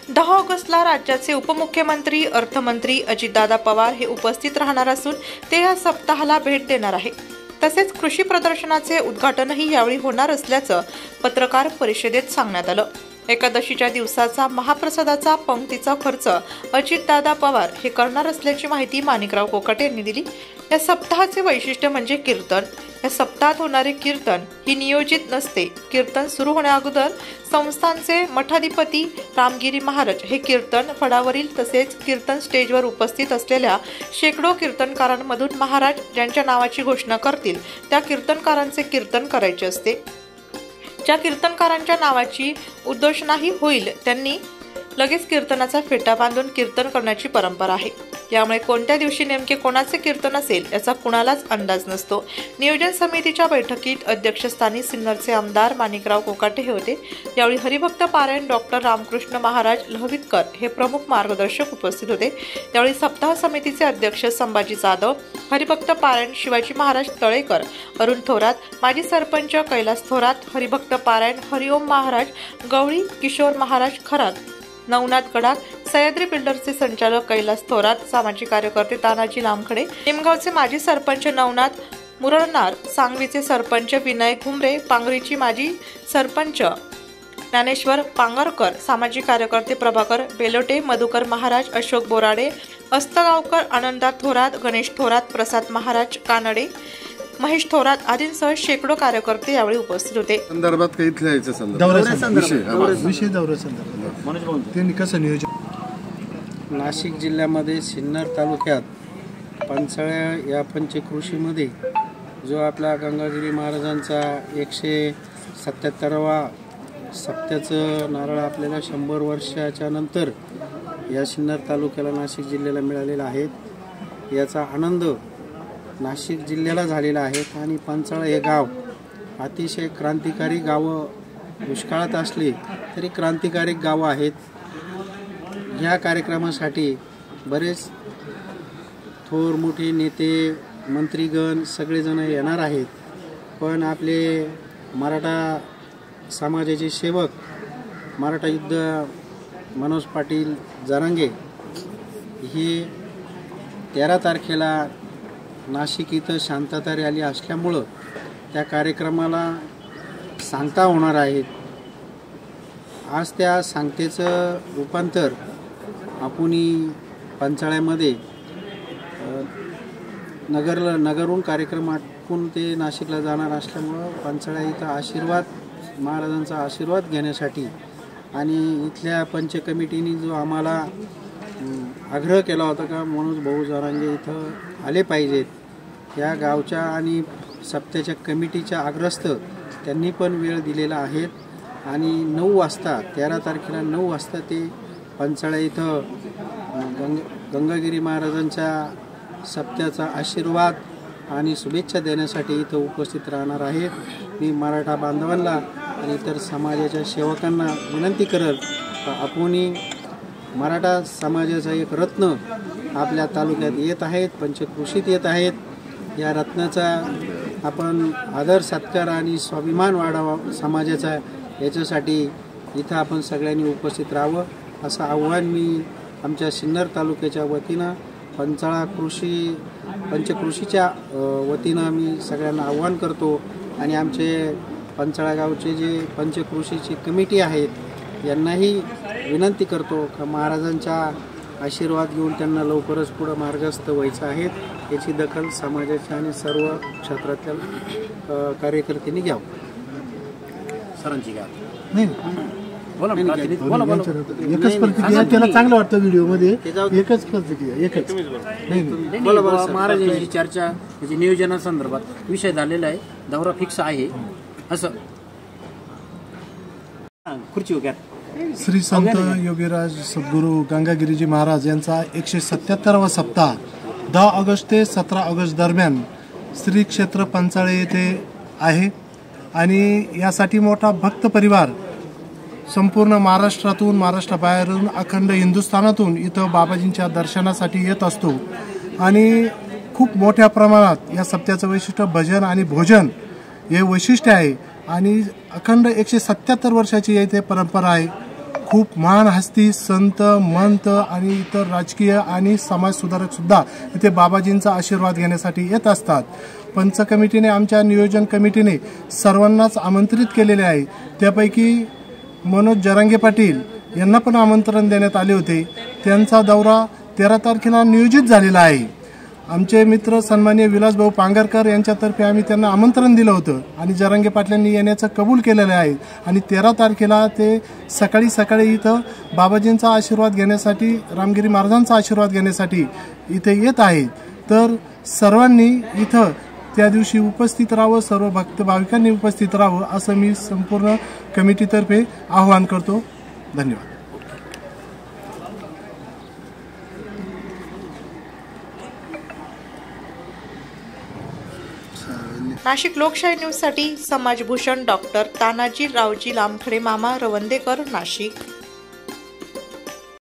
10 ऑगस्टला राज्याचे उपमुख्यमंत्री अर्थमंत्री अजितदादा पवार हे उपस्थित राहणार असून ते या सप्ताहाला भेट देणार आहे। तसेच कृषी प्रदर्शनाचे उद्घाटनही यावेळी होणार असल्याचं पत्रकार परिषदेत सांगण्यात आलं। एकादशीच्या दिवसाचा महाप्रसादाचा पंक्तीचा खर्च अजितदादा पवार हे करणार असल्याची माहिती माणिकराव कोकाटे यांनी दिली। या सप्ताहाचे वैशिष्ट्य म्हणजे कीर्तन। या सप्ताहात होणारे कीर्तन ही नियोजित नसते। कीर्तन सुरू होण्याअगोदर संस्थानचे मठाधिपती रामगिरी महाराज हे कीर्तन फडावरील तसेच कीर्तन स्टेजवर उपस्थित असलेल्या शेकडो कीर्तनकारांमधून महाराज ज्यांच्या नावाची घोषणा करतील त्या कीर्तनकारांचे कीर्तन करायचे असते। ज्या कीर्तनकारांच्या नावाची उद्घोषणाही होईल त्यांनी लगेच कीर्तनाचा फेटा बांधून कीर्तन करण्याची परंपरा आहे। यामुळे कोणत्या दिवशी नेमके कोणाचे कीर्तन असेल याचा कुणालाच अंदाज नसतो। नियोजन समितीच्या बैठकीत अध्यक्षस्थानी सिन्नरचे आमदार माणिकराव कोकाटे हे होते। यावेळी हरिभक्त पारायण डॉक्टर रामकृष्ण महाराज लहवितकर हे प्रमुख मार्गदर्शक उपस्थित होते। यावेळी सप्ताह समितीचे अध्यक्ष संभाजी जाधव, हरिभक्त पारायण शिवाजी महाराज तळेकर, अरुण थोरात, माजी सरपंच कैलास थोरात, हरिभक्त पारायण हरिओम महाराज गवळी, किशोर महाराज खरात, नवनाथ गडाख, सह्याद्री बिल्डरचे संचालक कैलास थोरात, सामाजिक कार्यकर्ते तानाजी लामखडे, निमगावचे माजी सरपंच नवनाथ मुरळनार, सांगवीचे सरपंच विनय घुमरे, पांगरीची माजी सरपंच ज्ञानेश्वर पांगरकर, सामाजिक कार्यकर्ते प्रभाकर बेलोटे, मधुकर महाराज, अशोक बोराडे, अस्तगावकर, आनंदा थोरात, गणेश थोरात, प्रसाद महाराज कानडे, महेश थोरात आदींसह शेकडो कार्यकर्ते यावेळी उपस्थित होते। संदर्भात काही इथल्याच्या नाशिक जिल्ह्यामध्ये सिन्नर तालुक्यात पंचाळ्या या पंचकृषीमध्ये जो आपला गंगागिरी महाराजांचा 177वा सप्त्याचं नारळ आपल्याला 100 वर्षाच्या नंतर या सिन्नर तालुक्याला नाशिक जिल्ह्याला मिळालेला आहे। याचा आनंद नाशिक जिल्ह्याला झालेला आहे आणि पंचाळा हे गाव अतिशय क्रांतिकारी गावं दुष्काळात असली तरी क्रांतिकारी गावं आहेत। या कार्यक्रमासाठी बरेच थोर मोठे नेते मंत्रीगण सगळेजण येणार आहेत, पण आपले मराठा समाजाचे सेवक मराठा युद्ध मनोज पाटील जरांगे हे 13 तारखेला नाशिक इथं शांतता रॅली असल्यामुळं त्या कार्यक्रमाला सांगता होणार आहेत। आज त्या सांगतेचं रूपांतर आपण पंचाळ्यामध्ये नगरहून कार्यक्रम आटपून ते नाशिकला जाणार असल्यामुळं पंचाळ्या इथं महाराजांचा आशीर्वाद घेण्यासाठी आणि इथल्या पंच कमिटीने जो आम्हाला आग्रह केला होता का मनोज भाऊ जरांगे इथं आले पाहिजेत, या गावच्या आणि सप्त्याच्या कमिटीच्या आग्रस्त त्यांनी पण वेळ दिलेला आहे आणि 9 वाजता 13 तारखेला 9 वाजता ते पंचाळ्या इथं गंगागिरी महाराजांच्या सप्त्याचा आशीर्वाद आणि शुभेच्छा देण्यासाठी इथं उपस्थित राहणार आहे। मी मराठा बांधवांना आणि इतर समाजाच्या सेवकांना विनंती करेल आपण मराठा समाजाचा एक रत्न आपल्या तालुक्यात येत आहेत, पंचकृषीत येत आहेत। या रत्नाचा आपण आदर सत्कार आणि स्वाभिमान वाढावा समाजाचा, याच्यासाठी इथं आपण सगळ्यांनी उपस्थित राहावं असं आव्हान मी आमच्या सिन्नर तालुक्याच्या वतीनं पंचाळा पंचकृषीच्या वतीनं मी सगळ्यांना आव्हान करतो आणि आमचे पंचाळा गावचे जे पंचकृषीची कमिटी आहेत यांनाही विनंती करतो की महाराजांचा आशीर्वाद घेऊन त्यांना लवकरच पुढे मार्गस्थ व्हायचं आहे। याची दखल समाजाच्या आणि सर्व क्षेत्रातील कार्यकर्त्यांनी घ्यावं। सरांची घ्या एकच प्रतिक्रिया त्याला चांगलं वाटतं व्हिडिओमध्ये एकच प्रतिक्रिया एकच महाराजांची चर्चा त्याच्या नियोजनासंदर्भात विषय झालेला आहे, दौरा फिक्स आहे असं खुर्ची घ्या। श्री संत योगीराज सद्गुरू गंगागिरीजी महाराज यांचा 177वा सप्ताह 10 ऑगस्ट ते 17 ऑगस्ट दरम्यान श्री क्षेत्र पंचाळे येथे आहे आणि यासाठी मोठा भक्त परिवार संपूर्ण महाराष्ट्रातून महाराष्ट्राबाहेरून अखंड हिंदुस्थानातून इथं बाबाजींच्या दर्शनासाठी येत असतो आणि खूप मोठ्या प्रमाणात या सप्त्याचं वैशिष्ट्य भजन आणि भोजन हे वैशिष्ट्य आहे आणि अखंड 177 वर्षाची येथे परंपरा आहे। खूप महान हस्ती, संत, मंत आणि इतर राजकीय आणि समाजसुधारक सुद्धा इथे बाबाजींचा आशीर्वाद घेण्यासाठी येत असतात. पंच कमिटीने, आमच्या नियोजन कमिटीने सर्वांनाच आमंत्रित केलेले आहे. त्यापैकी मनोज जरांगे पाटील यांना पण आमंत्रण देण्यात आले होते. त्यांचा दौरा 13 तारखेला नियोजित झालेला आहे. आमचे मित्र सन्माननीय विलासभाऊ पांगरकर यांच्यातर्फे आम्ही त्यांना आमंत्रण दिलं होतं आणि जरांगे पाटलांनी येण्याचं कबूल केलेलं आहे. आणि 13 तारखेला ते सकाळी इथं बाबाजींचा आशीर्वाद घेण्यासाठी, रामगिरी महाराजांचा आशीर्वाद घेण्यासाठी इथे येत आहेत. तर सर्वांनी इथं त्या दिवशी उपस्थित राहावं, सर्व भक्त भाविकांनी उपस्थित राहावं असं मी संपूर्ण कमिटीतर्फे आवाहन करतो. धन्यवाद. नाशिक लोकशाही न्यूजसाठी समाजभूषण डॉक्टर तानाजी रावजी लामखडे मामा रवंदेकर, नाशिक.